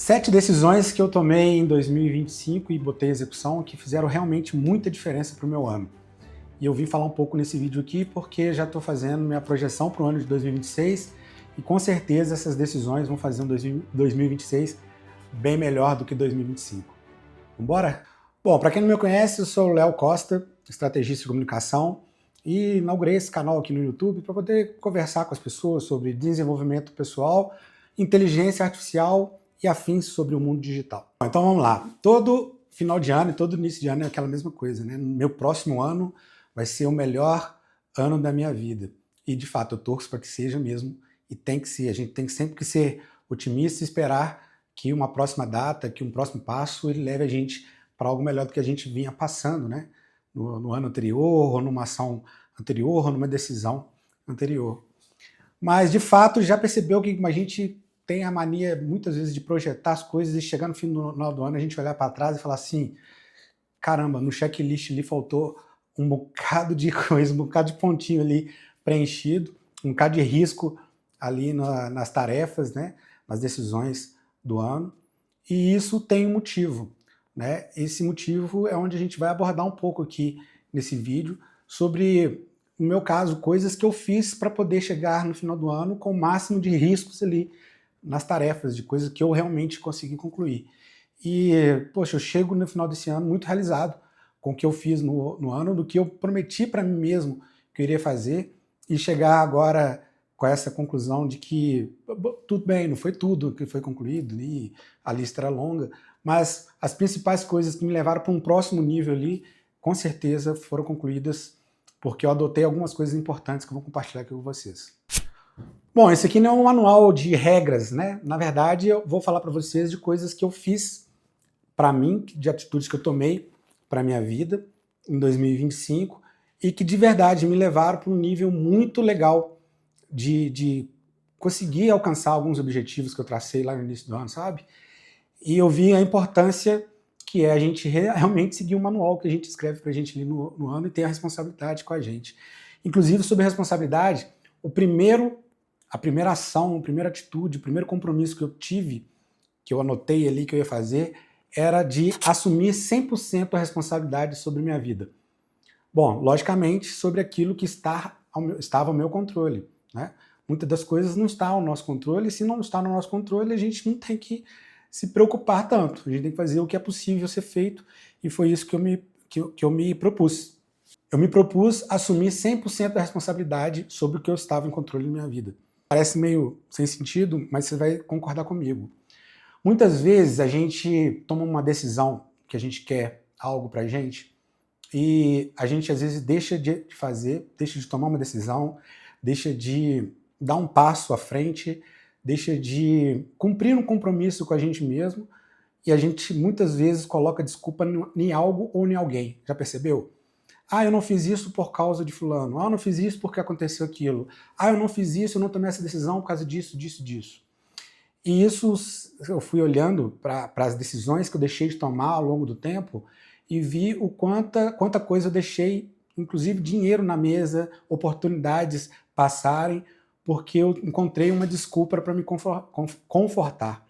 7 decisões que eu tomei em 2025 e botei em execução que fizeram realmente muita diferença para o meu ano. E eu vim falar um pouco nesse vídeo aqui porque já estou fazendo minha projeção para o ano de 2026 e com certeza essas decisões vão fazer um 2026 bem melhor do que 2025. Vambora? Bom, para quem não me conhece, eu sou o Léo Costa, estrategista de comunicação, e inaugurei esse canal aqui no YouTube para poder conversar com as pessoas sobre desenvolvimento pessoal, inteligência artificial e afins sobre o mundo digital. Então vamos lá. Todo final de ano e todo início de ano é aquela mesma coisa, né? Meu próximo ano vai ser o melhor ano da minha vida. E de fato eu torço para que seja mesmo, e tem que ser. A gente tem sempre que ser otimista e esperar que uma próxima data, que um próximo passo, ele leve a gente para algo melhor do que a gente vinha passando, né? No ano anterior, ou numa ação anterior, ou numa decisão anterior. Mas, de fato, já percebeu que a gente tem a mania, muitas vezes, de projetar as coisas e chegar no final do ano a gente olhar para trás e falar assim, caramba, no checklist ali faltou um bocado de coisa, um bocado de pontinho ali preenchido, um bocado de risco ali nas tarefas, né, nas decisões do ano. E isso tem um motivo, né? Esse motivo é onde a gente vai abordar um pouco aqui nesse vídeo sobre, no meu caso, coisas que eu fiz para poder chegar no final do ano com o máximo de riscos ali nas tarefas, de coisas que eu realmente consegui concluir. E, poxa, eu chego no final desse ano muito realizado com o que eu fiz no ano, do que eu prometi para mim mesmo que eu iria fazer, e chegar agora com essa conclusão de que tudo bem, não foi tudo que foi concluído, e a lista era longa, mas as principais coisas que me levaram para um próximo nível ali, com certeza foram concluídas, porque eu adotei algumas coisas importantes que eu vou compartilhar aqui com vocês. Bom, esse aqui não é um manual de regras, né? Na verdade, eu vou falar para vocês de coisas que eu fiz para mim, de atitudes que eu tomei para minha vida em 2025 e que de verdade me levaram para um nível muito legal de conseguir alcançar alguns objetivos que eu tracei lá no início do ano, sabe? E eu vi a importância que é a gente realmente seguir o manual que a gente escreve para a gente ali no ano e ter a responsabilidade com a gente. Inclusive, sobre a responsabilidade, a primeira ação, a primeira atitude, o primeiro compromisso que eu tive, que eu anotei ali que eu ia fazer, era de assumir 100% a responsabilidade sobre minha vida. Bom, logicamente, sobre aquilo que estava ao meu controle, né? Muitas das coisas não estão ao nosso controle, e se não está no nosso controle, a gente não tem que se preocupar tanto. A gente tem que fazer o que é possível ser feito, e foi isso que eu me propus. Eu me propus assumir 100% da responsabilidade sobre o que eu estava em controle na minha vida. Parece meio sem sentido, mas você vai concordar comigo. Muitas vezes a gente toma uma decisão que a gente quer algo pra gente e a gente às vezes deixa de fazer, deixa de tomar uma decisão, deixa de dar um passo à frente, deixa de cumprir um compromisso com a gente mesmo e a gente muitas vezes coloca desculpa em algo ou em alguém. Já percebeu? Ah, eu não fiz isso por causa de fulano. Ah, eu não fiz isso porque aconteceu aquilo. Ah, eu não fiz isso, eu não tomei essa decisão por causa disso, disso. E isso eu fui olhando para as decisões que eu deixei de tomar ao longo do tempo e vi o quanta coisa eu deixei, inclusive dinheiro na mesa, oportunidades passarem, porque eu encontrei uma desculpa para me confortar.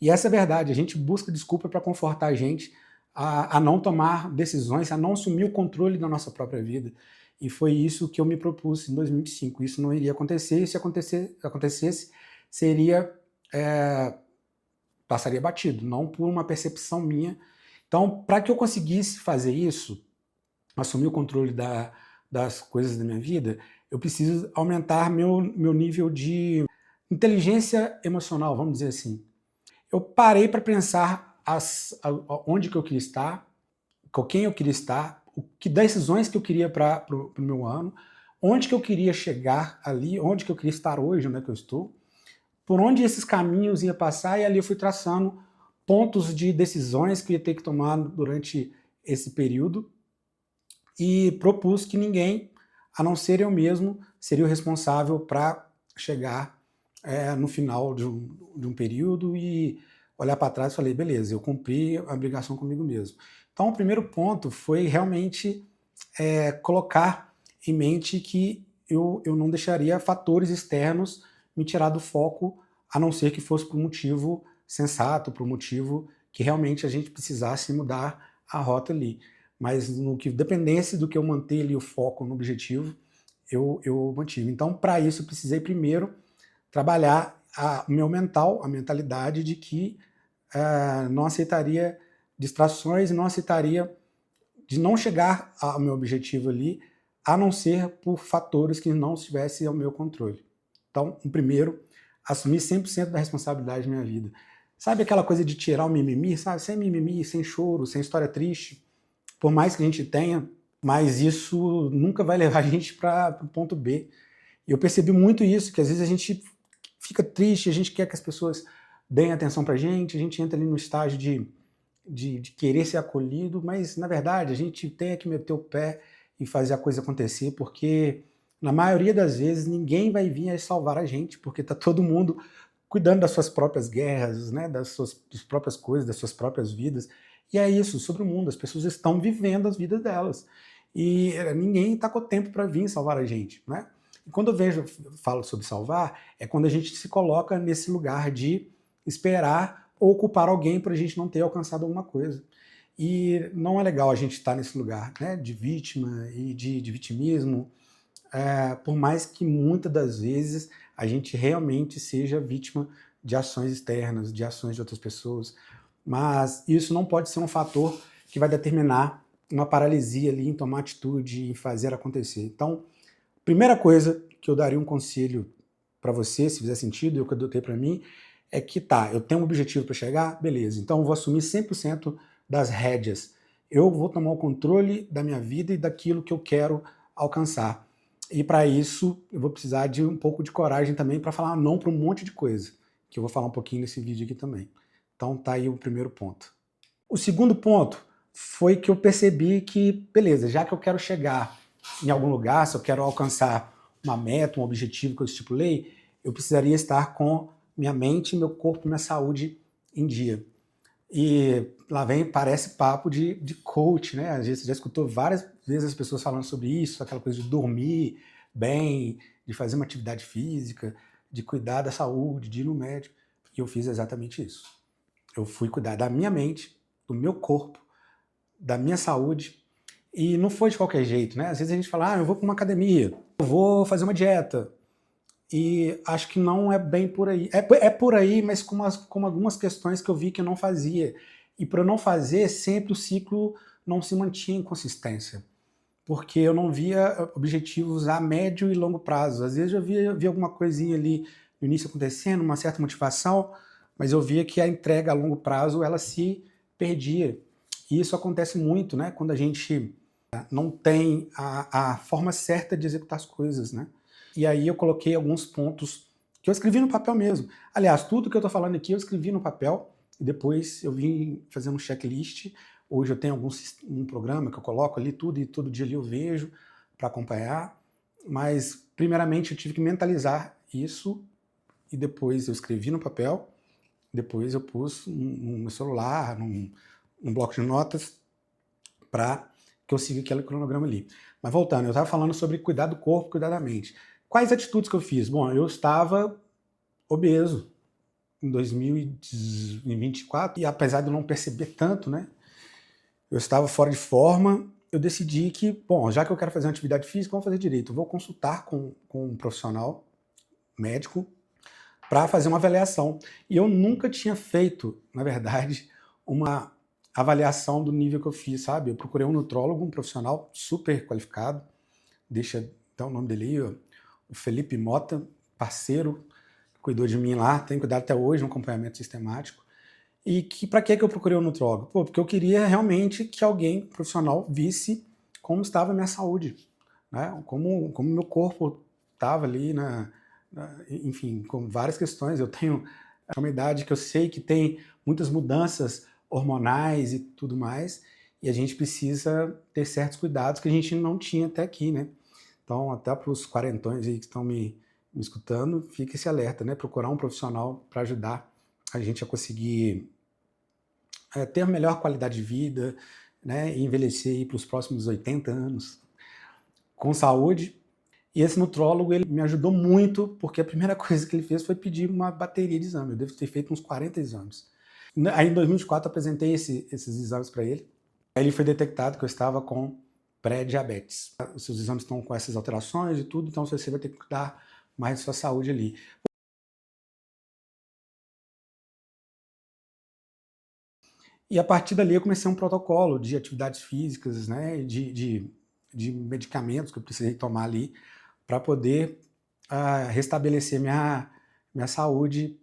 E essa é a verdade, a gente busca desculpa para confortar a gente a não tomar decisões, a não assumir o controle da nossa própria vida. E foi isso que eu me propus em 2025. Isso não iria acontecer, e se acontecesse, seria passaria batido, não por uma percepção minha. Então, para que eu conseguisse fazer isso, assumir o controle das coisas da minha vida, eu preciso aumentar meu nível de inteligência emocional, vamos dizer assim. Eu parei para pensar onde que eu queria estar, com quem eu queria estar, que decisões que eu queria para o meu ano, onde que eu queria chegar ali, onde que eu queria estar hoje, onde é que eu estou, por onde esses caminhos ia passar, e ali eu fui traçando pontos de decisões que eu ia ter que tomar durante esse período e propus que ninguém, a não ser eu mesmo, seria o responsável para chegar no final de um período e olhar para trás e falei, beleza, eu cumpri a obrigação comigo mesmo. Então o primeiro ponto foi realmente colocar em mente que eu não deixaria fatores externos me tirar do foco, a não ser que fosse por um motivo sensato, por um motivo que realmente a gente precisasse mudar a rota ali. Mas no que dependesse do que eu manter ali o foco no objetivo, eu mantive. Então, para isso, eu precisei primeiro trabalhar o meu mental, a mentalidade de que não aceitaria distrações e não aceitaria de não chegar ao meu objetivo ali, a não ser por fatores que não estivessem ao meu controle. Então, o primeiro, assumir 100% da responsabilidade da minha vida. Sabe aquela coisa de tirar o mimimi, sabe? Sem mimimi, sem choro, sem história triste. Por mais que a gente tenha, mas isso nunca vai levar a gente para o ponto B. E eu percebi muito isso, que às vezes a gente fica triste, a gente quer que as pessoas deem atenção pra gente, a gente entra ali no estágio de querer ser acolhido, mas na verdade a gente tem que meter o pé e fazer a coisa acontecer, porque na maioria das vezes ninguém vai vir a salvar a gente, porque tá todo mundo cuidando das suas próprias guerras, né, das próprias coisas, das suas próprias vidas. E é isso, sobre o mundo, as pessoas estão vivendo as vidas delas. E ninguém está com tempo para vir salvar a gente, né? E quando eu falo sobre salvar, é quando a gente se coloca nesse lugar de esperar ou culpar alguém para a gente não ter alcançado alguma coisa. E não é legal a gente estar nesse lugar, né, de vítima e de vitimismo, por mais que muitas das vezes a gente realmente seja vítima de ações externas, de ações de outras pessoas, mas isso não pode ser um fator que vai determinar uma paralisia ali em tomar atitude e fazer acontecer. Então, primeira coisa que eu daria um conselho para você, se fizer sentido, eu que adotei para mim, é que tá, eu tenho um objetivo para chegar, beleza, então eu vou assumir 100% das rédeas. Eu vou tomar o controle da minha vida e daquilo que eu quero alcançar. E para isso, eu vou precisar de um pouco de coragem também para falar não para um monte de coisa, que eu vou falar um pouquinho nesse vídeo aqui também. Então tá aí o primeiro ponto. O segundo ponto foi que eu percebi que, beleza, já que eu quero chegar em algum lugar, se eu quero alcançar uma meta, um objetivo que eu estipulei, eu precisaria estar com minha mente, meu corpo, minha saúde em dia. E lá vem, parece papo de coach, né? Às vezes você já escutou várias vezes as pessoas falando sobre isso, aquela coisa de dormir bem, de fazer uma atividade física, de cuidar da saúde, de ir no médico. E eu fiz exatamente isso. Eu fui cuidar da minha mente, do meu corpo, da minha saúde, e não foi de qualquer jeito, né? Às vezes a gente fala, eu vou para uma academia, eu vou fazer uma dieta, e acho que não é bem por aí. É por aí, mas com algumas questões que eu vi que eu não fazia. E para eu não fazer, sempre o ciclo não se mantinha em consistência. Porque eu não via objetivos a médio e longo prazo. Às vezes eu via alguma coisinha ali no início acontecendo, uma certa motivação, mas eu via que a entrega a longo prazo ela se perdia. E isso acontece muito, né? Quando a gente não tem a forma certa de executar as coisas, né? E aí eu coloquei alguns pontos que eu escrevi no papel mesmo. Aliás, tudo que eu estou falando aqui eu escrevi no papel e depois eu vim fazendo um checklist. Hoje eu tenho um programa que eu coloco ali tudo e todo dia ali eu vejo para acompanhar. Mas primeiramente eu tive que mentalizar isso e depois eu escrevi no papel. Depois eu pus no meu celular, num bloco de notas para que eu siga aquele cronograma ali. Mas voltando, eu estava falando sobre cuidar do corpo, cuidar da mente. Quais atitudes que eu fiz? Bom, eu estava obeso em 2024 e apesar de eu não perceber tanto, né, eu estava fora de forma, eu decidi que, bom, já que eu quero fazer uma atividade física, vamos fazer direito. Eu vou consultar com um profissional médico para fazer uma avaliação. E eu nunca tinha feito, na verdade, uma avaliação do nível que eu fiz, sabe? Eu procurei um nutrólogo, um profissional super qualificado, deixa dar o nome dele aí, ó, o Felipe Mota, parceiro, cuidou de mim lá, tem cuidado até hoje, um acompanhamento sistemático. E que para que eu procurei um nutrólogo? Porque eu queria realmente que alguém profissional visse como estava a minha saúde, né? Como meu corpo estava ali, enfim, com várias questões. Eu tenho uma idade que eu sei que tem muitas mudanças hormonais e tudo mais, e a gente precisa ter certos cuidados que a gente não tinha até aqui, né? Então, até para os quarentões aí que estão me escutando, fica esse alerta, né? Procurar um profissional para ajudar a gente a conseguir ter a melhor qualidade de vida, né? E envelhecer para os próximos 80 anos com saúde. E esse nutrólogo, ele me ajudou muito, porque a primeira coisa que ele fez foi pedir uma bateria de exame. Eu devo ter feito uns 40 exames. Aí em 2024 eu apresentei esses exames para ele. Aí ele foi detectado que eu estava com pré-diabetes. Os seus exames estão com essas alterações e tudo, então você vai ter que cuidar mais da sua saúde ali. E a partir dali eu comecei um protocolo de atividades físicas, né, de medicamentos que eu precisei tomar ali para poder restabelecer minha saúde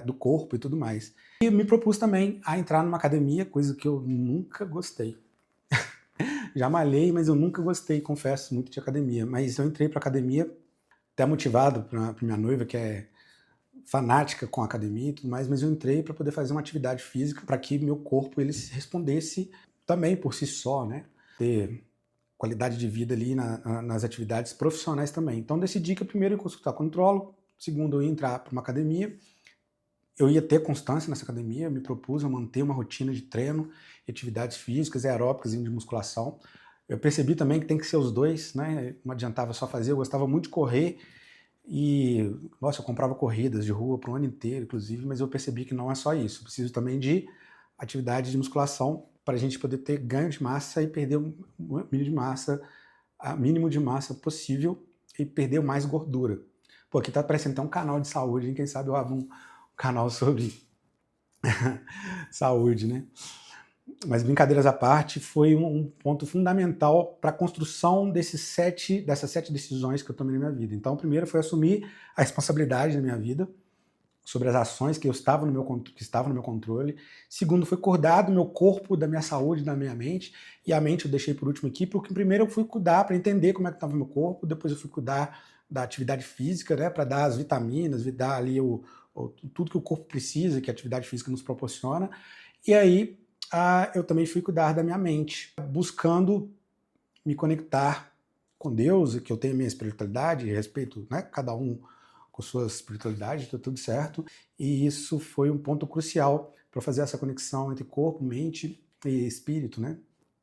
do corpo e tudo mais. E me propus também a entrar numa academia, coisa que eu nunca gostei. Já malhei, mas eu nunca gostei, confesso, muito de academia. Mas eu entrei para academia, até motivado para minha noiva, que é fanática com a academia e tudo mais, mas eu entrei para poder fazer uma atividade física para que meu corpo ele respondesse também por si só, né? Ter qualidade de vida ali nas atividades profissionais também. Então decidi que primeiro eu ia consultar com o nutrólogo, segundo eu ia entrar para uma academia, eu ia ter constância nessa academia, eu me propus a manter uma rotina de treino, atividades físicas e aeróbicas e de musculação. Eu percebi também que tem que ser os dois, né? Não adiantava só fazer, eu gostava muito de correr e, nossa, eu comprava corridas de rua para o ano inteiro, inclusive, mas eu percebi que não é só isso. Eu preciso também de atividade de musculação para a gente poder ter ganho de massa e perder o mínimo de massa possível e perder mais gordura. Pô, aqui tá parecendo até um canal de saúde, hein? Quem sabe eu abro um canal sobre saúde, né? Mas brincadeiras à parte, foi um ponto fundamental para a construção dessas 7 decisões que eu tomei na minha vida. Então, primeiro foi assumir a responsabilidade da minha vida, sobre as ações que estavam no meu controle. Segundo, foi cuidar do meu corpo, da minha saúde, da minha mente. E a mente eu deixei por último aqui, porque primeiro eu fui cuidar para entender como é que estava o meu corpo, depois eu fui cuidar da atividade física, né, para dar as vitaminas, dar ali tudo que o corpo precisa, que a atividade física nos proporciona. E aí eu também fui cuidar da minha mente, buscando me conectar com Deus, que eu tenho a minha espiritualidade, respeito, né, cada um com sua espiritualidade, está tudo certo. E isso foi um ponto crucial para fazer essa conexão entre corpo, mente e espírito, né?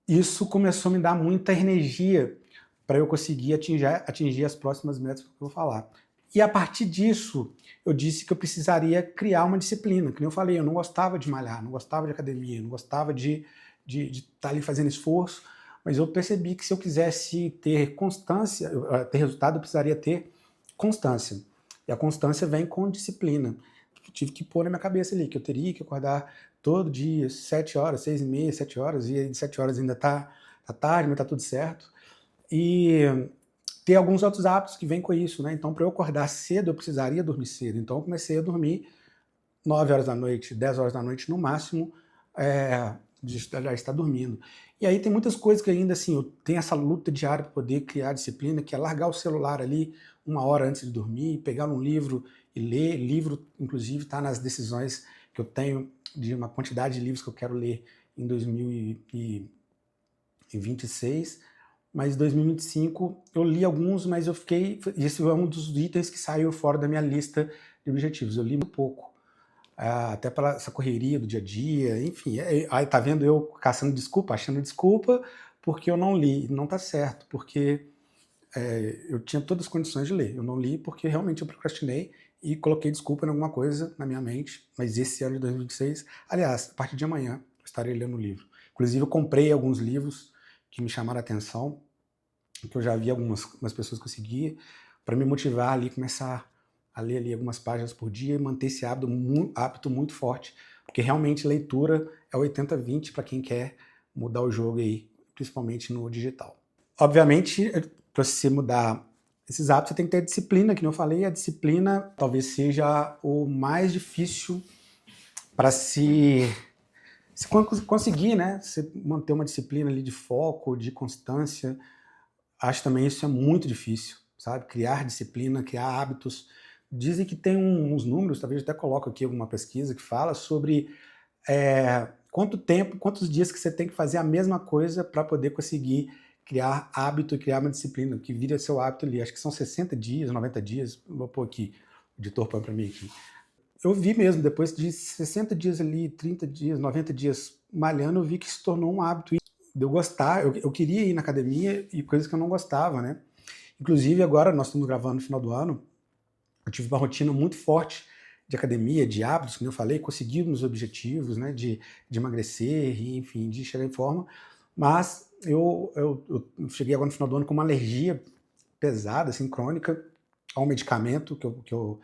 Isso começou a me dar muita energia para eu conseguir atingir as próximas metas que eu vou falar. E a partir disso, eu disse que eu precisaria criar uma disciplina. Que nem eu falei, eu não gostava de malhar, não gostava de academia, não gostava de estar ali fazendo esforço, mas eu percebi que se eu quisesse ter constância, ter resultado, eu precisaria ter constância. E a constância vem com disciplina. Eu tive que pôr na minha cabeça ali, que eu teria que acordar todo dia, 7 horas, 6h30, 7 horas, e aí de 7 horas ainda tá tarde, mas tá tudo certo. E ter alguns outros hábitos que vêm com isso, né? Então, para eu acordar cedo, eu precisaria dormir cedo. Então, eu comecei a dormir 9 horas da noite, 10 horas da noite no máximo, já estar dormindo. E aí tem muitas coisas que ainda assim, eu tenho essa luta diária para poder criar disciplina, que é largar o celular ali 1 hora antes de dormir, pegar um livro e ler. Livro, inclusive, está nas decisões que eu tenho de uma quantidade de livros que eu quero ler em 2026. Mas em 2025 eu li alguns, mas eu fiquei... Esse é um dos itens que saiu fora da minha lista de objetivos. Eu li muito pouco. Até pela essa correria do dia a dia, enfim. Aí tá vendo eu caçando desculpa, achando desculpa, porque eu não li. Não tá certo, porque eu tinha todas as condições de ler. Eu não li porque realmente eu procrastinei e coloquei desculpa em alguma coisa na minha mente. Mas esse ano de 2026, aliás, a partir de amanhã, eu estarei lendo o livro. Inclusive, eu comprei alguns livros que me chamaram a atenção, que eu já vi algumas pessoas que eu seguia, para me motivar ali, começar a ler ali algumas páginas por dia e manter esse hábito muito forte, porque realmente leitura é 80-20 para quem quer mudar o jogo aí, principalmente no digital. Obviamente, para você mudar esses hábitos, você tem que ter disciplina, que eu falei, a disciplina talvez seja o mais difícil para se conseguir, né? Você manter uma disciplina ali de foco, de constância. Acho também isso é muito difícil, sabe? Criar disciplina, criar hábitos. Dizem que tem uns números, talvez eu até coloco aqui alguma pesquisa que fala sobre quantos dias que você tem que fazer a mesma coisa para poder conseguir criar hábito e criar uma disciplina, que vira seu hábito ali. Acho que são 60 dias, 90 dias, vou pôr aqui, o editor põe para mim aqui. Eu vi mesmo, depois de 60 dias ali, 30 dias, 90 dias malhando, eu vi que se tornou um hábito de eu gostar. Eu queria ir na academia e coisas que eu não gostava, né? Inclusive agora nós estamos gravando no final do ano, eu tive uma rotina muito forte de academia, de hábitos, como eu falei, consegui meus objetivos, né, de emagrecer, e, enfim, de chegar em forma, mas eu cheguei agora no final do ano com uma alergia pesada, assim, crônica, a um medicamento que eu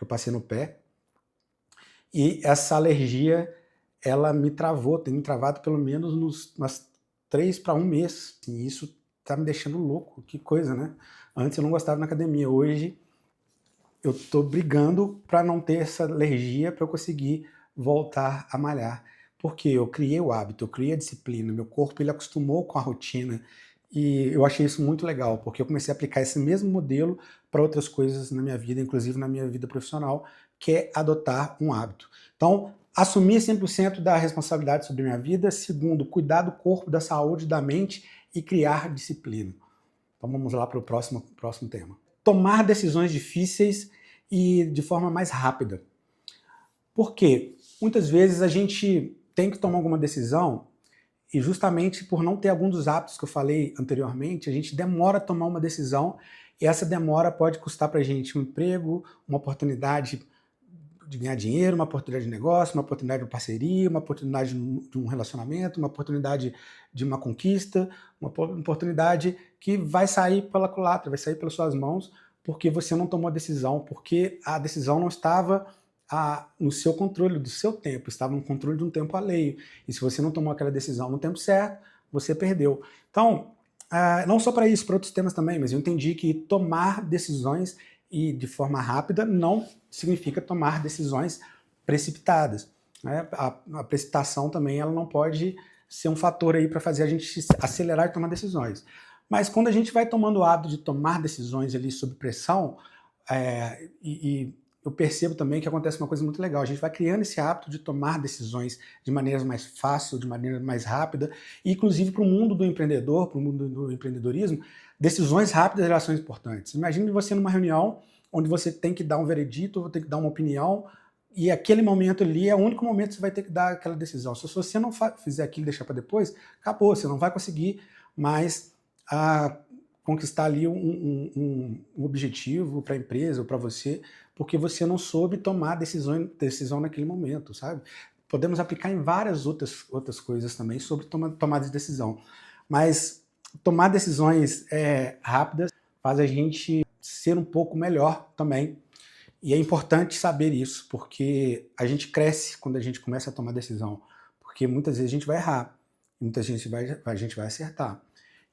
passei no pé, e essa alergia, ela me travou, tem me travado pelo menos umas 3 para 1 mês, e isso tá me deixando louco, que coisa, né? Antes eu não gostava na academia, hoje eu tô brigando para não ter essa alergia, para eu conseguir voltar a malhar. Porque eu criei o hábito, eu criei a disciplina, meu corpo ele acostumou com a rotina, e eu achei isso muito legal, porque eu comecei a aplicar esse mesmo modelo para outras coisas na minha vida, inclusive na minha vida profissional, que é adotar um hábito. Então, assumir 100% da responsabilidade sobre a minha vida. Segundo, cuidar do corpo, da saúde, da mente e criar disciplina. Então vamos lá para o próximo tema. Tomar decisões difíceis e de forma mais rápida. Por quê? Muitas vezes a gente tem que tomar alguma decisão e justamente por não ter algum dos hábitos que eu falei anteriormente, a gente demora a tomar uma decisão e essa demora pode custar para a gente um emprego, uma oportunidade de ganhar dinheiro, uma oportunidade de negócio, uma oportunidade de parceria, uma oportunidade de um relacionamento, uma oportunidade de uma conquista, uma oportunidade que vai sair pela culatra, vai sair pelas suas mãos, porque você não tomou a decisão, porque a decisão não estava no seu controle do seu tempo, estava no controle de um tempo alheio. E se você não tomou aquela decisão no tempo certo, você perdeu. Então, não só para isso, para outros temas também, mas eu entendi que tomar decisões e de forma rápida não significa tomar decisões precipitadas, né? A precipitação também ela não pode ser um fator aí para fazer a gente acelerar e tomar decisões. Mas quando a gente vai tomando o hábito de tomar decisões ali sob pressão, e eu percebo também que acontece uma coisa muito legal. A gente vai criando esse hábito de tomar decisões de maneira mais fácil, de maneira mais rápida, e inclusive para o mundo do empreendedor, para o mundo do empreendedorismo, decisões rápidas elas são importantes. Imagine você numa reunião onde você tem que dar um veredito, ou tem que dar uma opinião, e aquele momento ali é o único momento que você vai ter que dar aquela decisão. Se você não fizer aquilo e deixar para depois, acabou, você não vai conseguir mais conquistar ali um objetivo para a empresa ou para você, porque você não soube tomar decisão naquele momento, sabe? Podemos aplicar em várias outras coisas também sobre tomada de decisão. Mas tomar decisões rápidas faz a gente ser um pouco melhor também. E é importante saber isso, porque a gente cresce quando a gente começa a tomar decisão. Porque muitas vezes a gente vai errar, muitas vezes a gente vai acertar.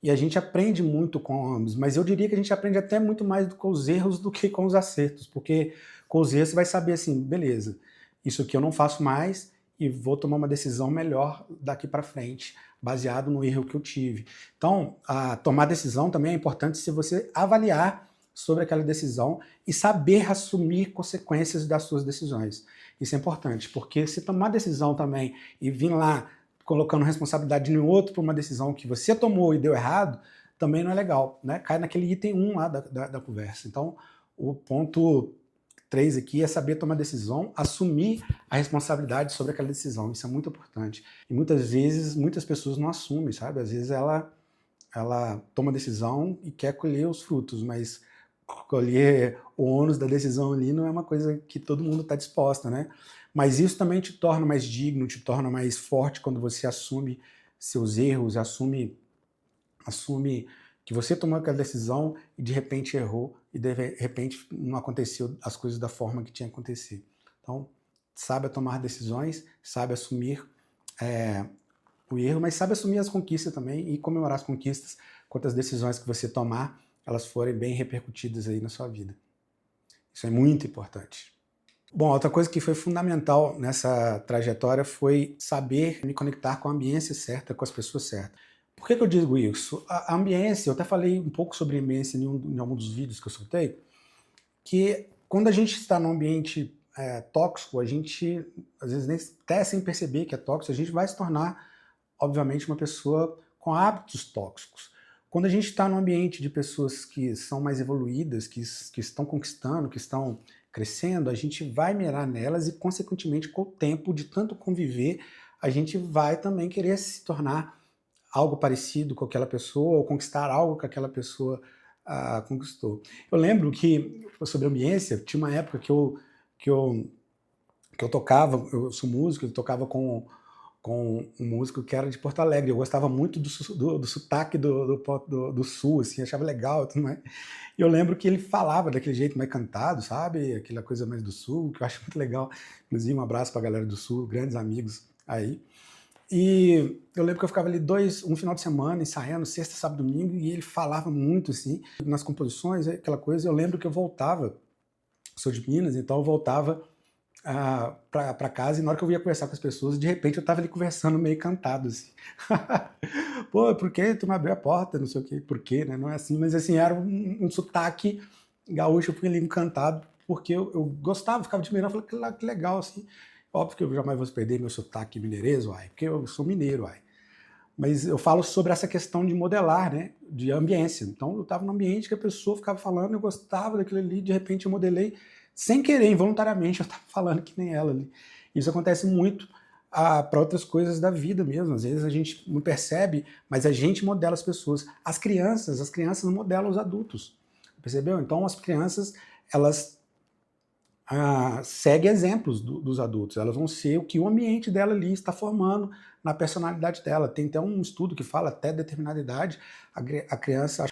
E a gente aprende muito com ambos, mas eu diria que a gente aprende até muito mais com os erros do que com os acertos, porque com os erros você vai saber assim, beleza, isso aqui eu não faço mais e vou tomar uma decisão melhor daqui para frente, baseado no erro que eu tive. Então, tomar decisão também é importante se você avaliar sobre aquela decisão e saber assumir consequências das suas decisões. Isso é importante, porque se tomar decisão também e vir lá colocando responsabilidade em outro por uma decisão que você tomou e deu errado, também não é legal, né? Cai naquele item 1 lá da conversa. Então, o ponto 3 aqui é saber tomar decisão, assumir a responsabilidade sobre aquela decisão. Isso é muito importante. E muitas vezes, muitas pessoas não assumem, sabe? Às vezes ela toma decisão e quer colher os frutos, mas colher o ônus da decisão ali não é uma coisa que todo mundo está disposta, né? Mas isso também te torna mais digno, te torna mais forte quando você assume seus erros, assume que você tomou aquela decisão e de repente errou e de repente não aconteceu as coisas da forma que tinha que acontecer. Então, saiba tomar decisões, saiba assumir o erro, mas sabe assumir as conquistas também e comemorar as conquistas quanto as decisões que você tomar, elas forem bem repercutidas aí na sua vida. Isso é muito importante. Bom, outra coisa que foi fundamental nessa trajetória foi saber me conectar com a ambiência certa, com as pessoas certas. Por que eu digo isso? A ambiência, eu até falei um pouco sobre ambiência em algum dos vídeos que eu soltei, que quando a gente está num ambiente tóxico, a gente, às vezes, nem até sem perceber que é tóxico, a gente vai se tornar, obviamente, uma pessoa com hábitos tóxicos. Quando a gente está num ambiente de pessoas que são mais evoluídas, que estão conquistando, que estão crescendo, a gente vai mirar nelas e, consequentemente, com o tempo de tanto conviver, a gente vai também querer se tornar algo parecido com aquela pessoa ou conquistar algo que aquela pessoa conquistou. Eu lembro que, sobre ambiência, tinha uma época que eu, que eu tocava, eu sou músico, eu tocava com um músico que era de Porto Alegre. Eu gostava muito do sotaque do sul, assim, achava legal e tudo mais. E eu lembro que ele falava daquele jeito mais cantado, sabe? Aquela coisa mais do sul, que eu acho muito legal. Inclusive, um abraço pra galera do sul, grandes amigos aí. E eu lembro que eu ficava ali um final de semana ensaiando, sexta, sábado, domingo, e ele falava muito, assim, nas composições, aquela coisa. Eu lembro que eu voltava, sou de Minas, então eu voltava para casa, e na hora que eu ia conversar com as pessoas, de repente eu tava ali conversando meio cantado, assim. Pô, por que tu não abriu a porta? Não sei o quê, por quê, né? Não é assim, mas assim, era um sotaque gaúcho, eu fui ali encantado, porque eu gostava, ficava admirando, falei, que legal, assim. Óbvio que eu jamais vou perder meu sotaque mineirês, uai, porque eu sou mineiro, uai. Mas eu falo sobre essa questão de modelar, né? De ambiência. Então eu estava num ambiente que a pessoa ficava falando, eu gostava daquilo ali, de repente eu modelei, sem querer, involuntariamente, eu estava falando que nem ela ali. Isso acontece muito para outras coisas da vida mesmo. Às vezes a gente não percebe, mas a gente modela as pessoas. As crianças modelam os adultos. Percebeu? Então as crianças, elas segue exemplos dos adultos, elas vão ser o que o ambiente dela ali está formando na personalidade dela. Tem até um estudo que fala, até determinada idade, a criança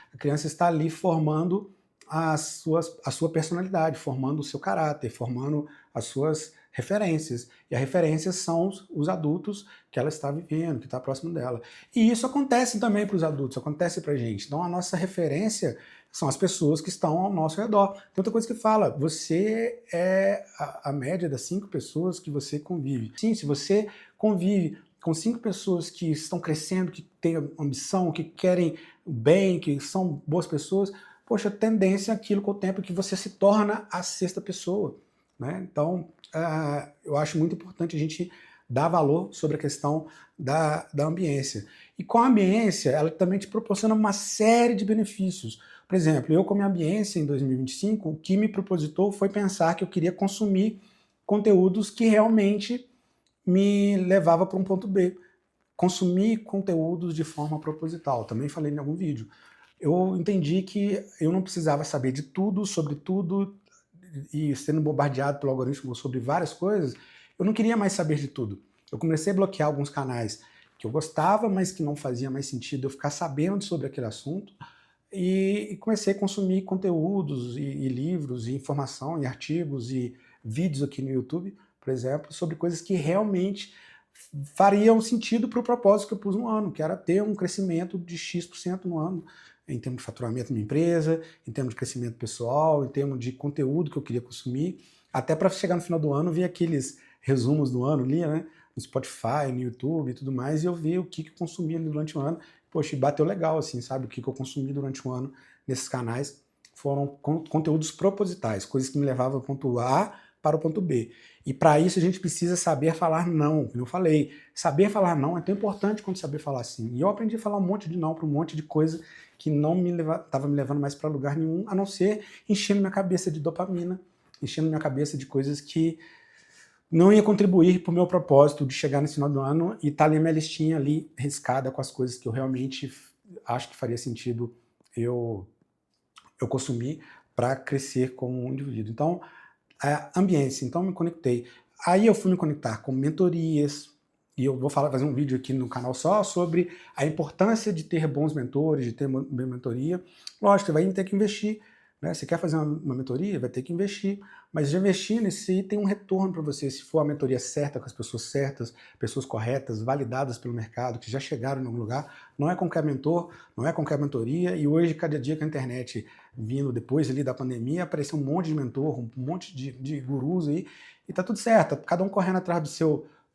está ali formando a sua personalidade, formando o seu caráter, formando as suas referências. E as referências são os adultos que ela está vivendo, que está próximo dela. E isso acontece também para os adultos, acontece para a gente. Então a nossa referência são as pessoas que estão ao nosso redor. Tem outra coisa que fala, você é a média das 5 pessoas que você convive. Sim, se você convive com 5 pessoas que estão crescendo, que têm ambição, que querem o bem, que são boas pessoas, poxa, a tendência é aquilo com o tempo que você se torna a 6ª pessoa, né? Então, eu acho muito importante a gente dar valor sobre a questão da ambiência. E com a ambiência, ela também te proporciona uma série de benefícios. Por exemplo, eu com a minha ambiência em 2025, o que me propositou foi pensar que eu queria consumir conteúdos que realmente me levava para um ponto B. Consumir conteúdos de forma proposital. Também falei em algum vídeo. Eu entendi que eu não precisava saber de tudo, sobre tudo, e sendo bombardeado pelo algoritmo sobre várias coisas, eu não queria mais saber de tudo. Eu comecei a bloquear alguns canais que eu gostava, mas que não fazia mais sentido eu ficar sabendo sobre aquele assunto, e comecei a consumir conteúdos e livros e informação e artigos e vídeos aqui no YouTube, por exemplo, sobre coisas que realmente fariam sentido para o propósito que eu pus no ano, que era ter um crescimento de X% no ano, em termos de faturamento da minha empresa, em termos de crescimento pessoal, em termos de conteúdo que eu queria consumir, até para chegar no final do ano ver aqueles resumos do ano ali, né, no Spotify, no YouTube e tudo mais, e eu ver o que eu consumia durante o ano. Poxa, e bateu legal, assim, sabe? O que eu consumi durante o ano nesses canais foram conteúdos propositais, coisas que me levavam do ponto A para o ponto B. E para isso a gente precisa saber falar não, como eu falei. Saber falar não é tão importante quanto saber falar sim. E eu aprendi a falar um monte de não para um monte de coisa que não estava me levando mais para lugar nenhum, a não ser enchendo minha cabeça de dopamina, enchendo minha cabeça de coisas que não ia contribuir para o meu propósito de chegar nesse final do ano e estar ali a minha listinha ali riscada com as coisas que eu realmente acho que faria sentido eu consumir para crescer como um indivíduo. Então, a ambiência, então me conectei. Aí eu fui me conectar com mentorias, e eu vou fazer um vídeo aqui no canal só sobre a importância de ter bons mentores, de ter uma mentoria. Lógico, você vai ter que investir, né? Você quer fazer uma mentoria, vai ter que investir, mas já investir nesse aí tem um retorno para você, se for a mentoria certa, com as pessoas certas, pessoas corretas, validadas pelo mercado, que já chegaram em algum lugar. Não é qualquer mentor, não é qualquer mentoria, e hoje, cada dia que a internet vindo depois ali da pandemia, apareceu um monte de mentor, um monte de gurus aí, e tá tudo certo, cada um correndo atrás do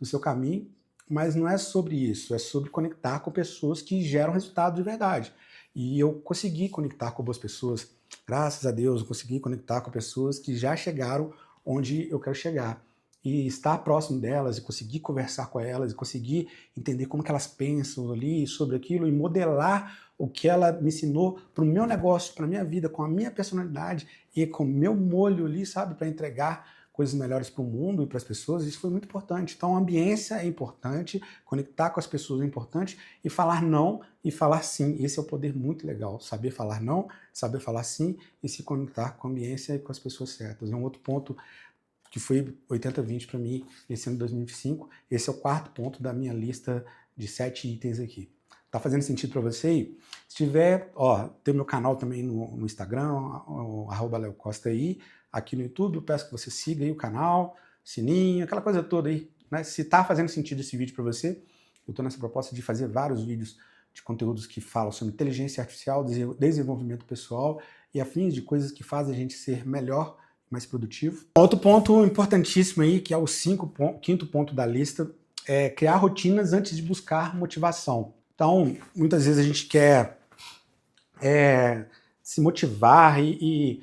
seu caminho, mas não é sobre isso, é sobre conectar com pessoas que geram resultado de verdade. E eu consegui conectar com boas pessoas, graças a Deus, eu consegui conectar com pessoas que já chegaram onde eu quero chegar. E estar próximo delas, e conseguir conversar com elas, e conseguir entender como que elas pensam ali sobre aquilo, e modelar o que ela me ensinou para o meu negócio, para a minha vida, com a minha personalidade e com o meu molho ali, sabe, para entregar coisas melhores para o mundo e para as pessoas, isso foi muito importante. Então, a ambiência é importante, conectar com as pessoas é importante, e falar não e falar sim. Esse é o poder muito legal, saber falar não, saber falar sim e se conectar com a ambiência e com as pessoas certas. É um outro ponto que foi 80-20 para mim esse ano de 2025. Esse é o quarto ponto da minha lista de 7 itens aqui. Tá fazendo sentido para você aí? Se tiver, tem meu canal também no Instagram, @leocosta aí, aqui no YouTube, eu peço que você siga aí o canal, sininho, aquela coisa toda aí, né? Se tá fazendo sentido esse vídeo para você, eu tô nessa proposta de fazer vários vídeos de conteúdos que falam sobre inteligência artificial, desenvolvimento pessoal e afins de coisas que fazem a gente ser melhor, mais produtivo. Outro ponto importantíssimo aí, que é o quinto ponto da lista, é criar rotinas antes de buscar motivação. Então, muitas vezes a gente quer se motivar e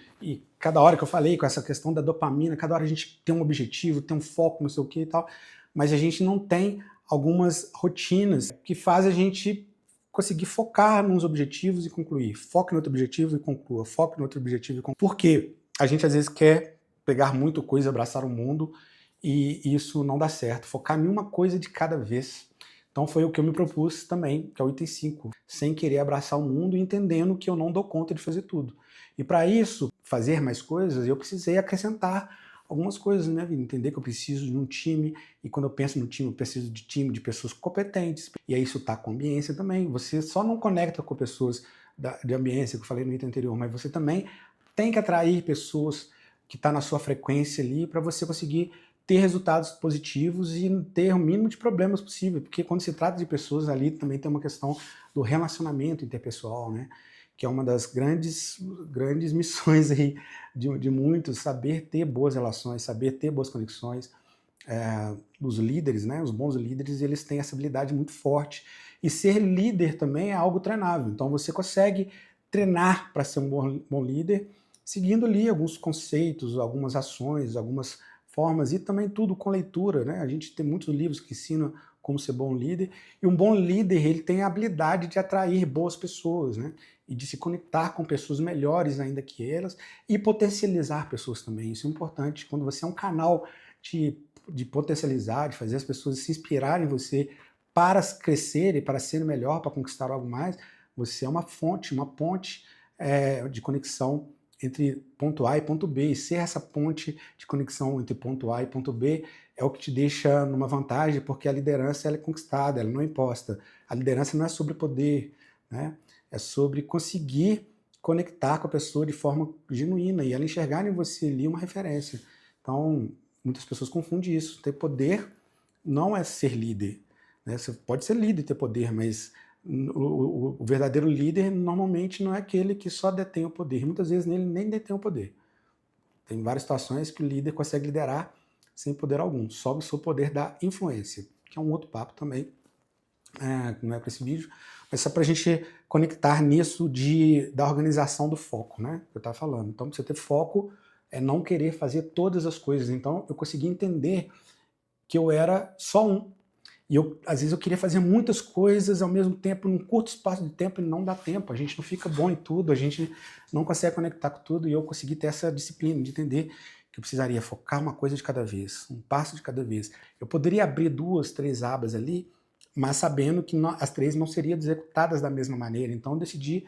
cada hora que eu falei com essa questão da dopamina, cada hora a gente tem um objetivo, tem um foco, não sei o que e tal, mas a gente não tem algumas rotinas que fazem a gente conseguir focar nos objetivos e concluir. Foque no outro objetivo e conclua. Foque no outro objetivo e conclua. Por quê? A gente às vezes quer pegar muita coisa, abraçar o mundo, e isso não dá certo. Focar em uma coisa de cada vez. Então foi o que eu me propus também, que é o item 5, sem querer abraçar o mundo e entendendo que eu não dou conta de fazer tudo. E para isso, fazer mais coisas, eu precisei acrescentar algumas coisas na minha vida, entender que eu preciso de um time, e quando eu penso no time, eu preciso de time de pessoas competentes, e aí isso está com ambiência também. Você só não conecta com pessoas de ambiência, que eu falei no item anterior, mas você também tem que atrair pessoas que estão na sua frequência ali para você conseguir ter resultados positivos e ter o mínimo de problemas possível, porque quando se trata de pessoas ali também tem uma questão do relacionamento interpessoal, né? Que é uma das grandes missões aí de muitos, saber ter boas relações, saber ter boas conexões. Os líderes, né? Os bons líderes, eles têm essa habilidade muito forte, e ser líder também é algo treinável, então você consegue treinar para ser um bom líder, seguindo ali alguns conceitos, algumas ações, algumas formas, e também tudo com leitura, né? A gente tem muitos livros que ensinam como ser bom líder, e um bom líder, ele tem a habilidade de atrair boas pessoas, né? E de se conectar com pessoas melhores ainda que elas, e potencializar pessoas também. Isso é importante. Quando você é um canal de potencializar, de fazer as pessoas se inspirarem em você para crescer e para ser melhor, para conquistar algo mais, você é uma fonte, uma ponte de conexão entre ponto A e ponto B, e ser essa ponte de conexão entre ponto A e ponto B é o que te deixa numa vantagem, porque a liderança ela é conquistada, ela não é imposta. A liderança não é sobre poder, né? É sobre conseguir conectar com a pessoa de forma genuína e ela enxergar em você ali uma referência. Então, muitas pessoas confundem isso. Ter poder não é ser líder, né? Você pode ser líder e ter poder, mas o verdadeiro líder normalmente não é aquele que só detém o poder. Muitas vezes ele nem detém o poder. Tem várias situações que o líder consegue liderar sem poder algum, só o seu poder da influência, que é um outro papo também, não é para esse vídeo, mas só para a gente conectar nisso da organização do foco, né? Que eu estava falando. Então, pra você ter foco é não querer fazer todas as coisas. Então, eu consegui entender que eu era só um. E às vezes eu queria fazer muitas coisas ao mesmo tempo, num curto espaço de tempo, e não dá tempo. A gente não fica bom em tudo, a gente não consegue conectar com tudo, e eu consegui ter essa disciplina de entender que eu precisaria focar uma coisa de cada vez, um passo de cada vez. Eu poderia abrir 2, 3 abas ali, mas sabendo que as 3 não seriam executadas da mesma maneira. Então eu decidi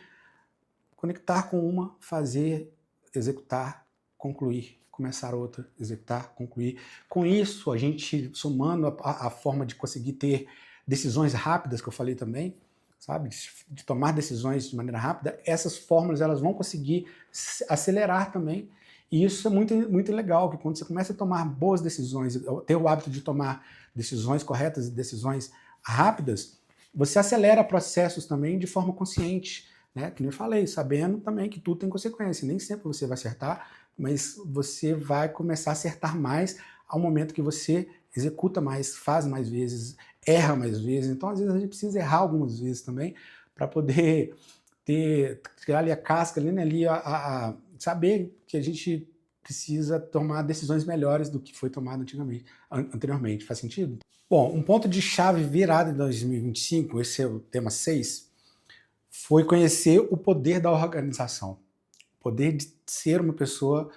conectar com uma, fazer, executar, concluir, começar outra, executar, concluir. Com isso, a gente somando a forma de conseguir ter decisões rápidas, que eu falei também, sabe, de tomar decisões de maneira rápida, essas fórmulas elas vão conseguir acelerar também. E isso é muito, muito legal, que quando você começa a tomar boas decisões, ter o hábito de tomar decisões corretas e decisões rápidas, você acelera processos também de forma consciente, né? Que nem eu falei, sabendo também que tudo tem consequência. Nem sempre você vai acertar, mas você vai começar a acertar mais ao momento que você executa mais, faz mais vezes, erra mais vezes. Então, às vezes, a gente precisa errar algumas vezes também para poder criar ali a casca, ali, saber que a gente precisa tomar decisões melhores do que foi tomado anteriormente. Faz sentido? Bom, um ponto de chave virado em 2025, esse é o tema 6, foi conhecer o poder da organização. O poder de ser uma pessoa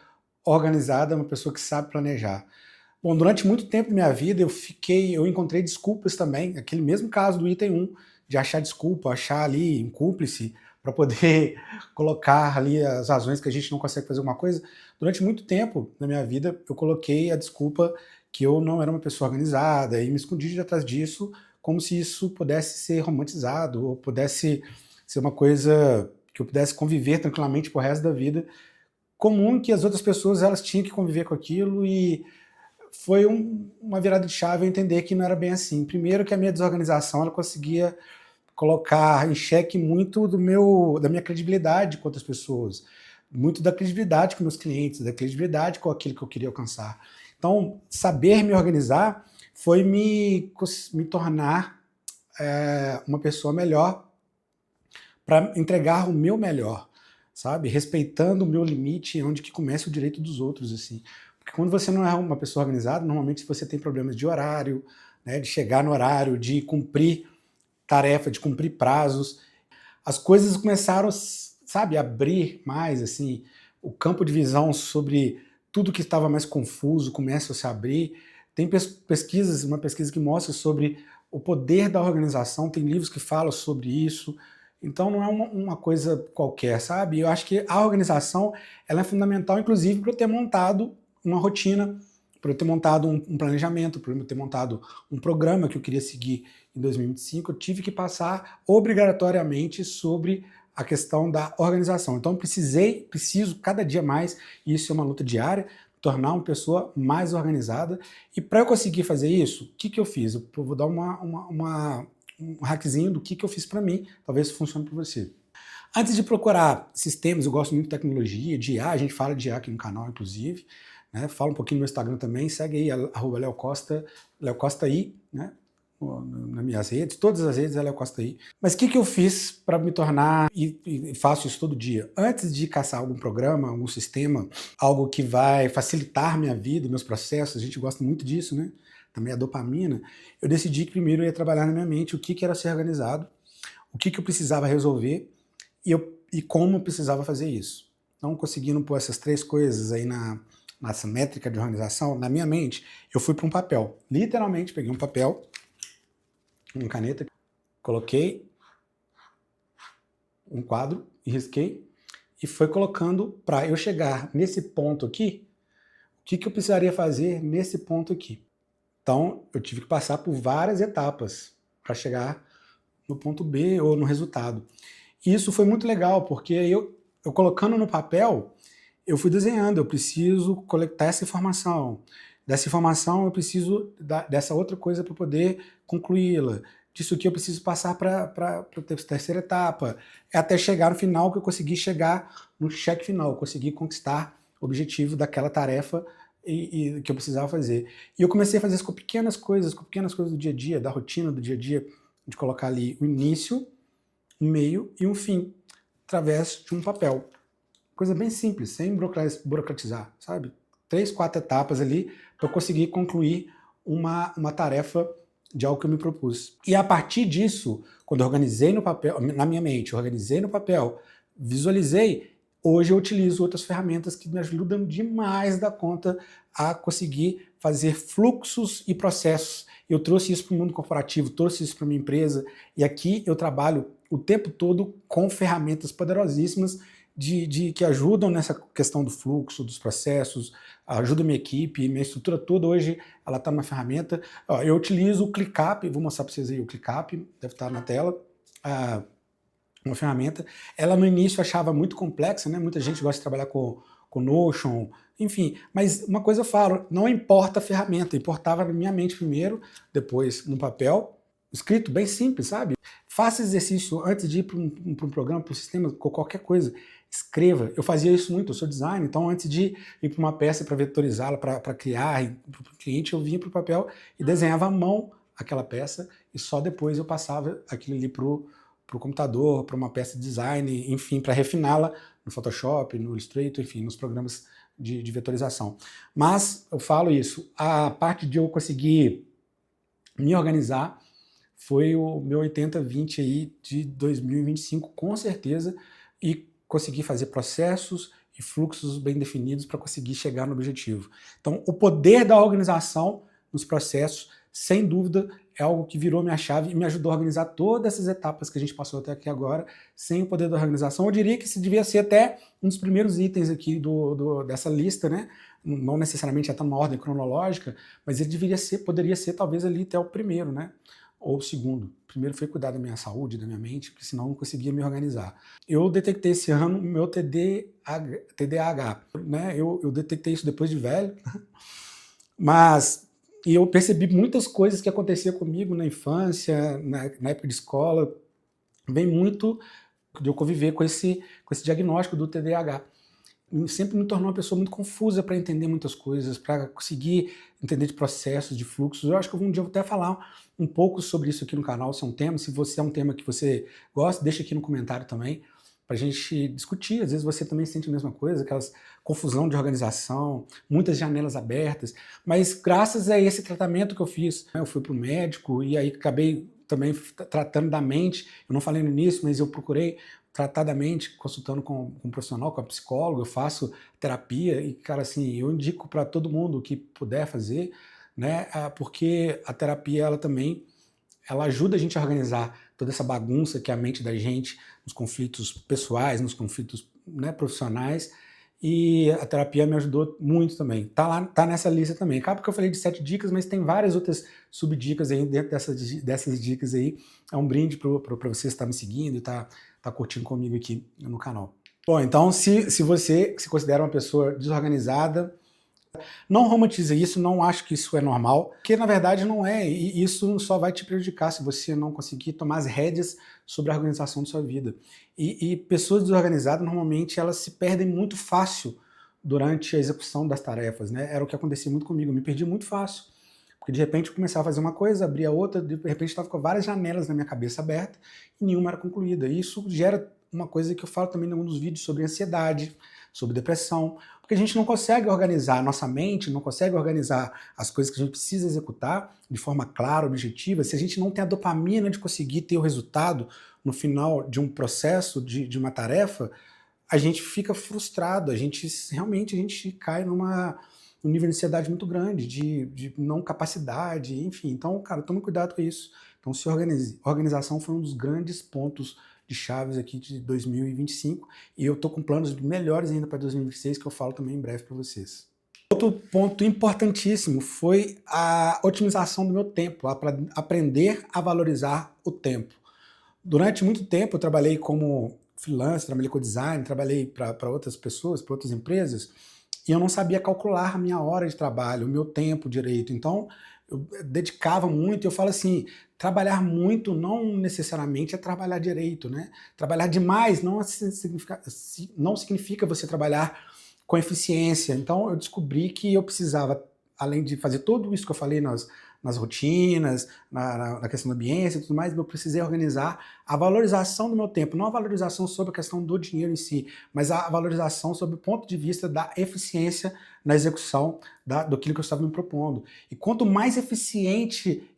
organizada, uma pessoa que sabe planejar. Bom, durante muito tempo da minha vida eu encontrei desculpas também, aquele mesmo caso do item 1, de achar desculpa, achar ali um cúmplice para poder colocar ali as razões que a gente não consegue fazer alguma coisa. Durante muito tempo na minha vida eu coloquei a desculpa que eu não era uma pessoa organizada e me escondi de atrás disso como se isso pudesse ser romantizado ou pudesse ser uma coisa que eu pudesse conviver tranquilamente pro resto da vida, comum que as outras pessoas elas tinham que conviver com aquilo e foi uma virada de chave eu entender que não era bem assim. Primeiro que a minha desorganização ela conseguia colocar em xeque muito da minha credibilidade com outras pessoas, muito da credibilidade com meus clientes, da credibilidade com aquilo que eu queria alcançar. Então, saber me organizar foi me tornar uma pessoa melhor para entregar o meu melhor, sabe? Respeitando o meu limite, onde que começa o direito dos outros, assim. Porque quando você não é uma pessoa organizada, normalmente você tem problemas de horário, né, de chegar no horário, de cumprir tarefa, de cumprir prazos. As coisas começaram, sabe, a abrir mais, assim, o campo de visão sobre tudo que estava mais confuso começa a se abrir. Tem pesquisas, uma pesquisa que mostra sobre o poder da organização, tem livros que falam sobre isso. Então não é uma coisa qualquer, sabe? Eu acho que a organização ela é fundamental, inclusive, para eu ter montado uma rotina, para eu ter montado um planejamento, para eu ter montado um programa que eu queria seguir em 2025, eu tive que passar obrigatoriamente sobre a questão da organização. Então preciso cada dia mais, e isso é uma luta diária, tornar uma pessoa mais organizada. E para eu conseguir fazer isso, o que eu fiz? Eu vou dar um hackzinho do que eu fiz para mim, talvez funcione para você. Antes de procurar sistemas, eu gosto muito de tecnologia, de IA, a gente fala de IA aqui no canal, inclusive, né? Fala um pouquinho no meu Instagram também, segue aí, @LeoCosta_I, né? Nas minhas redes, todas as redes é Léo Costa aí. Mas o que eu fiz para me tornar, e faço isso todo dia, antes de caçar algum programa, algum sistema, algo que vai facilitar minha vida, meus processos, a gente gosta muito disso, né? Também a dopamina, eu decidi que primeiro eu ia trabalhar na minha mente o que era ser organizado, o que eu precisava resolver e como eu precisava fazer isso. Então, conseguindo pôr essas três coisas aí nessa métrica de organização, na minha mente, eu fui para um papel. Literalmente, peguei um papel, uma caneta, coloquei um quadro e risquei e foi colocando para eu chegar nesse ponto aqui, o que eu precisaria fazer nesse ponto aqui. Então, eu tive que passar por várias etapas para chegar no ponto B ou no resultado. E isso foi muito legal, porque eu colocando no papel, eu fui desenhando, eu preciso coletar essa informação. Dessa informação eu preciso dessa outra coisa para poder concluí-la. Disso aqui eu preciso passar para a terceira etapa. É até chegar no final que eu consegui chegar no cheque final, eu consegui conquistar o objetivo daquela tarefa e que eu precisava fazer. E eu comecei a fazer isso com pequenas coisas do dia a dia, da rotina do dia a dia, de colocar ali o início, um meio e um fim, através de um papel. Coisa bem simples, sem burocratizar, sabe? 3, 4 etapas ali para eu conseguir concluir uma tarefa de algo que eu me propus. E a partir disso, quando eu organizei no papel, na minha mente, organizei no papel, visualizei, hoje eu utilizo outras ferramentas que me ajudam demais da conta a conseguir fazer fluxos e processos. Eu trouxe isso para o mundo corporativo, trouxe isso para a minha empresa, e aqui eu trabalho o tempo todo com ferramentas poderosíssimas que ajudam nessa questão do fluxo, dos processos, ajuda minha equipe, minha estrutura toda hoje, ela está numa ferramenta. Ó, eu utilizo o ClickUp, vou mostrar para vocês aí o ClickUp, deve estar na tela, uma ferramenta. Ela no início achava muito complexa, né? Muita gente gosta de trabalhar com Notion, enfim, mas uma coisa eu falo, não importa a ferramenta, importava na minha mente primeiro, depois no papel, escrito bem simples, sabe? Faça exercício antes de ir para um programa, para um sistema, qualquer coisa. Escreva. Eu fazia isso muito, eu sou designer, então antes de ir para uma peça para vetorizá-la, para criar para o cliente, eu vinha para o papel e desenhava à mão aquela peça e só depois eu passava aquilo ali para o computador, para uma peça de design, enfim, para refiná-la no Photoshop, no Illustrator, enfim, nos programas de vetorização. Mas eu falo isso, a parte de eu conseguir me organizar foi o meu 80-20 aí de 2025, com certeza, e conseguir fazer processos e fluxos bem definidos para conseguir chegar no objetivo. Então, o poder da organização nos processos, sem dúvida, é algo que virou minha chave e me ajudou a organizar todas essas etapas que a gente passou até aqui agora. Sem o poder da organização, eu diria que esse devia ser até um dos primeiros itens aqui dessa lista, né? Não necessariamente está numa ordem cronológica, mas ele poderia ser talvez ali até o primeiro, né? Ou o segundo. O primeiro foi cuidar da minha saúde, da minha mente, porque senão eu não conseguia me organizar. Eu detectei esse ano o meu TDAH, né? Eu detectei isso depois de velho, mas eu percebi muitas coisas que aconteciam comigo na infância, na época de escola, vem muito de eu conviver com esse diagnóstico do TDAH. Sempre me tornou uma pessoa muito confusa para entender muitas coisas, para conseguir entender de processos, de fluxos. Eu acho que um dia eu vou até falar um pouco sobre isso aqui no canal, se é um tema. Se você é um tema que você gosta, deixa aqui no comentário também, para a gente discutir. Às vezes você também sente a mesma coisa, aquelas confusão de organização, muitas janelas abertas, mas graças a esse tratamento que eu fiz, eu fui para o médico e aí acabei também tratando da mente. Eu não falei no início, mas eu procurei tratar da mente, consultando com um profissional, com a psicóloga, eu faço terapia e, cara, assim, eu indico para todo mundo que puder fazer, né, porque a terapia, ela ajuda a gente a organizar toda essa bagunça que é a mente da gente, nos conflitos pessoais, nos conflitos, né, profissionais, e a terapia me ajudou muito também. Tá nessa lista também. Acaba que eu falei de 7 dicas, mas tem várias outras subdicas aí dentro dessas dicas aí. É um brinde para você estar me seguindo e tá curtindo comigo aqui no canal. Bom, então se você se considera uma pessoa desorganizada, não romantize isso, não acho que isso é normal, porque na verdade não é, e isso só vai te prejudicar se você não conseguir tomar as rédeas sobre a organização da sua vida. E pessoas desorganizadas, normalmente, elas se perdem muito fácil durante a execução das tarefas, né? Era o que acontecia muito comigo, eu me perdi muito fácil. Porque de repente eu começava a fazer uma coisa, abria outra, de repente estava com várias janelas na minha cabeça abertas e nenhuma era concluída. E isso gera uma coisa que eu falo também em um dos vídeos sobre ansiedade, sobre depressão, porque a gente não consegue organizar a nossa mente, não consegue organizar as coisas que a gente precisa executar de forma clara, objetiva, se a gente não tem a dopamina de conseguir ter o resultado no final de um processo, de uma tarefa, a gente fica frustrado, realmente a gente cai um nível de ansiedade muito grande, de não capacidade, enfim. Então, cara, tome cuidado com isso. Então, se organize. Organização foi um dos grandes pontos de chaves aqui de 2025 e eu tô com planos melhores ainda para 2026 que eu falo também em breve para vocês. Outro ponto importantíssimo foi a otimização do meu tempo, aprender a valorizar o tempo. Durante muito tempo eu trabalhei como freelancer, trabalhei com design, trabalhei para outras pessoas, para outras empresas, e eu não sabia calcular a minha hora de trabalho, o meu tempo direito. Então, eu dedicava muito, eu falo assim, trabalhar muito não necessariamente é trabalhar direito, né? Trabalhar demais não significa você trabalhar com eficiência. Então, eu descobri que eu precisava, além de fazer tudo isso que eu falei nas rotinas, na questão da ambiência e tudo mais, eu precisei organizar a valorização do meu tempo, não a valorização sobre a questão do dinheiro em si, mas a valorização sobre o ponto de vista da eficiência na execução daquilo que eu estava me propondo. E quanto mais eficiente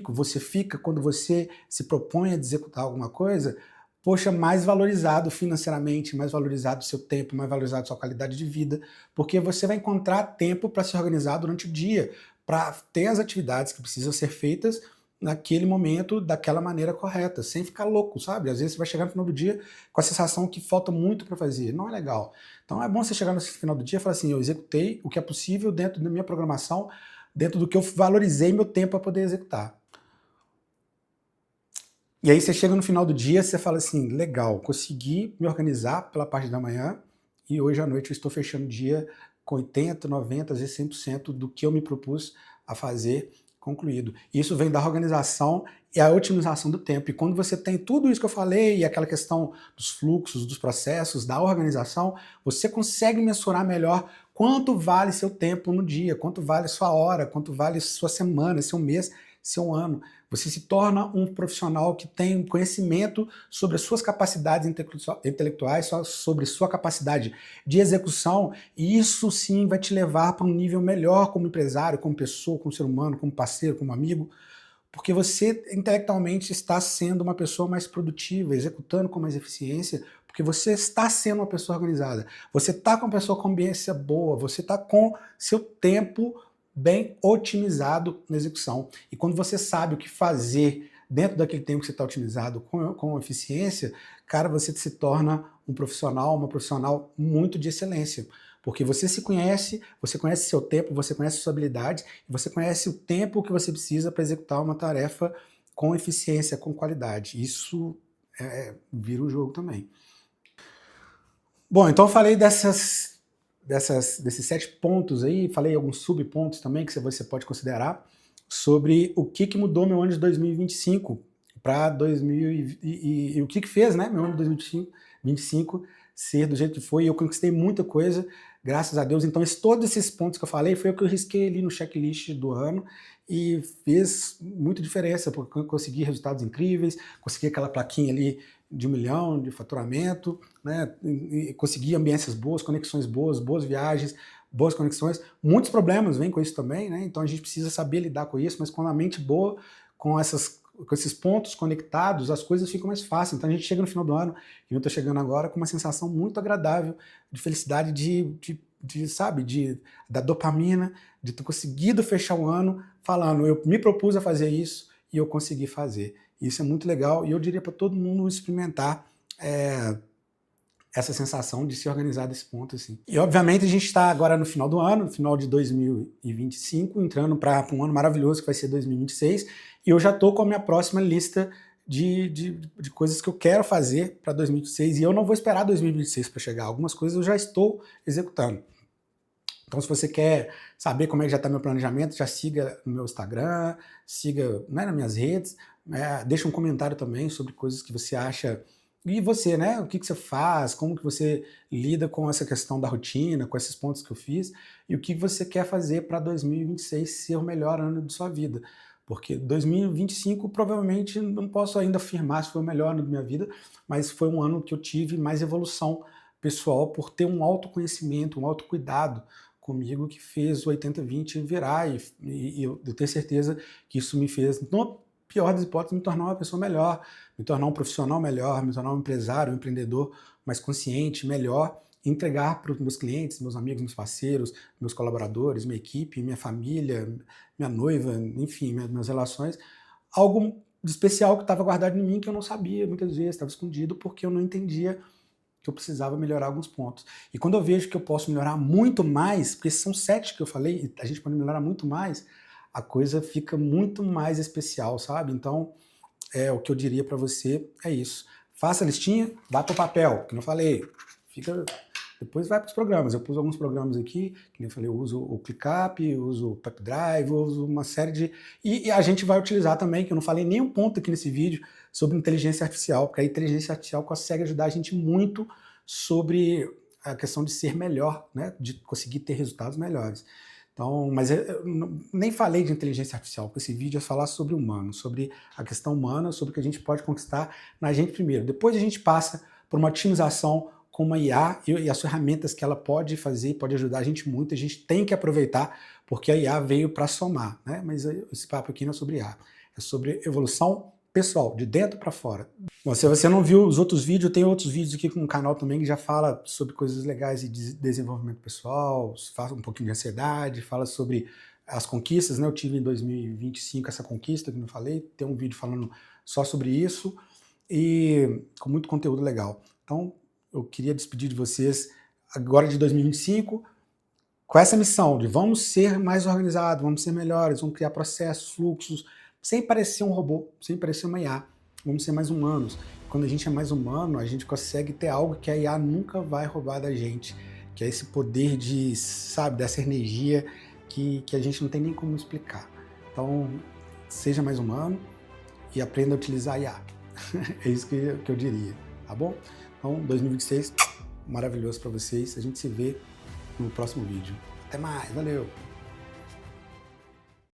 você fica quando você se propõe a executar alguma coisa, poxa, mais valorizado financeiramente, mais valorizado o seu tempo, mais valorizado a sua qualidade de vida, porque você vai encontrar tempo para se organizar durante o dia, para ter as atividades que precisam ser feitas naquele momento, daquela maneira correta, sem ficar louco, sabe? Às vezes você vai chegar no final do dia com a sensação que falta muito para fazer, não é legal. Então é bom você chegar no final do dia e falar assim, eu executei o que é possível dentro da minha programação, dentro do que eu valorizei meu tempo para poder executar. E aí você chega no final do dia, você fala assim, legal, consegui me organizar pela parte da manhã e hoje à noite eu estou fechando o dia com 80%, 90%, às vezes 100% do que eu me propus a fazer concluído. Isso vem da organização e a otimização do tempo. E quando você tem tudo isso que eu falei, e aquela questão dos fluxos, dos processos, da organização, você consegue mensurar melhor quanto vale seu tempo no dia, quanto vale sua hora, quanto vale sua semana, seu mês, seu ano. Você se torna um profissional que tem conhecimento sobre as suas capacidades intelectuais, sobre sua capacidade de execução, e isso sim vai te levar para um nível melhor como empresário, como pessoa, como ser humano, como parceiro, como amigo, porque você intelectualmente está sendo uma pessoa mais produtiva, executando com mais eficiência, porque você está sendo uma pessoa organizada, você está com uma pessoa com ambiência boa, você está com seu tempo bem otimizado na execução. E quando você sabe o que fazer dentro daquele tempo que você está otimizado com eficiência, cara, você se torna um profissional, uma profissional muito de excelência. Porque você se conhece, você conhece seu tempo, você conhece sua habilidade, e você conhece o tempo que você precisa para executar uma tarefa com eficiência, com qualidade. Isso vira o jogo também. Bom, então eu falei desses 7 pontos aí, falei alguns subpontos também que você pode considerar sobre o que mudou meu ano de 2025 para 2000 e o que fez, né, meu ano de 2025 ser do jeito que foi. E eu conquistei muita coisa, graças a Deus. Então, todos esses pontos que eu falei foi o que eu risquei ali no checklist do ano e fez muita diferença, porque eu consegui resultados incríveis, consegui aquela plaquinha ali de 1 milhão de faturamento, né, e consegui ambiências boas, conexões boas, boas viagens, boas conexões. Muitos problemas vêm com isso também, né? Então a gente precisa saber lidar com isso, mas com a mente boa, com esses pontos conectados, as coisas ficam mais fáceis. Então a gente chega no final do ano, e eu estou chegando agora com uma sensação muito agradável de felicidade, da dopamina, de ter conseguido fechar o ano falando, eu me propus a fazer isso e eu consegui fazer. Isso é muito legal e eu diria para todo mundo experimentar essa sensação de se organizar desse ponto, assim. E, obviamente, a gente está agora no final do ano, no final de 2025, entrando para um ano maravilhoso que vai ser 2026, e eu já estou com a minha próxima lista de coisas que eu quero fazer para 2026, e eu não vou esperar 2026 para chegar. Algumas coisas eu já estou executando. Então, se você quer saber como é que já está meu planejamento, já siga no meu Instagram, siga, né, nas minhas redes, deixa um comentário também sobre coisas que você acha. E você, né? O que você faz, como que você lida com essa questão da rotina, com esses pontos que eu fiz, e o que você quer fazer para 2026 ser o melhor ano de sua vida. Porque 2025 provavelmente não posso ainda afirmar se foi o melhor ano da minha vida, mas foi um ano que eu tive mais evolução pessoal por ter um autoconhecimento, um autocuidado comigo que fez o 80-20 virar, e eu tenho certeza que isso me fez, no pior das hipóteses, me tornar uma pessoa melhor, me tornar um profissional melhor, me tornar um empresário, um empreendedor mais consciente, melhor, entregar para os meus clientes, meus amigos, meus parceiros, meus colaboradores, minha equipe, minha família, minha noiva, enfim, minhas relações, algo de especial que estava guardado em mim que eu não sabia, muitas vezes estava escondido porque eu não entendia que eu precisava melhorar alguns pontos. E quando eu vejo que eu posso melhorar muito mais, porque são 7 que eu falei, e a gente pode melhorar muito mais, a coisa fica muito mais especial, sabe? Então, o que eu diria para você é isso. Faça a listinha, bata o papel, que eu falei. Depois vai para os programas. Eu pus alguns programas aqui, que eu falei, eu uso o ClickUp, eu uso o PepDrive, eu uso uma série de... E a gente vai utilizar também, que eu não falei nenhum ponto aqui nesse vídeo, sobre inteligência artificial, porque a inteligência artificial consegue ajudar a gente muito sobre a questão de ser melhor, né? De conseguir ter resultados melhores. Então, mas eu nem falei de inteligência artificial, porque esse vídeo é falar sobre o humano, sobre a questão humana, sobre o que a gente pode conquistar na gente primeiro. Depois a gente passa por uma otimização com uma IA e as ferramentas que ela pode fazer, pode ajudar a gente muito, a gente tem que aproveitar, porque a IA veio para somar, né? Mas esse papo aqui não é sobre IA, é sobre evolução pessoal, de dentro para fora. Bom, se você não viu os outros vídeos, tem outros vídeos aqui no canal também que já fala sobre coisas legais de desenvolvimento pessoal, fala um pouquinho de ansiedade, fala sobre as conquistas, né? Eu tive em 2025 essa conquista que eu falei, tem um vídeo falando só sobre isso e com muito conteúdo legal. Então, eu queria despedir de vocês agora de 2025 com essa missão de vamos ser mais organizados, vamos ser melhores, vamos criar processos, fluxos, sem parecer um robô, sem parecer uma IA. Vamos ser mais humanos. Quando a gente é mais humano, a gente consegue ter algo que a IA nunca vai roubar da gente, que é esse poder de, sabe, dessa energia que a gente não tem nem como explicar. Então, seja mais humano e aprenda a utilizar a IA. É isso que eu diria, tá bom? Então, 2026, maravilhoso para vocês. A gente se vê no próximo vídeo. Até mais, valeu!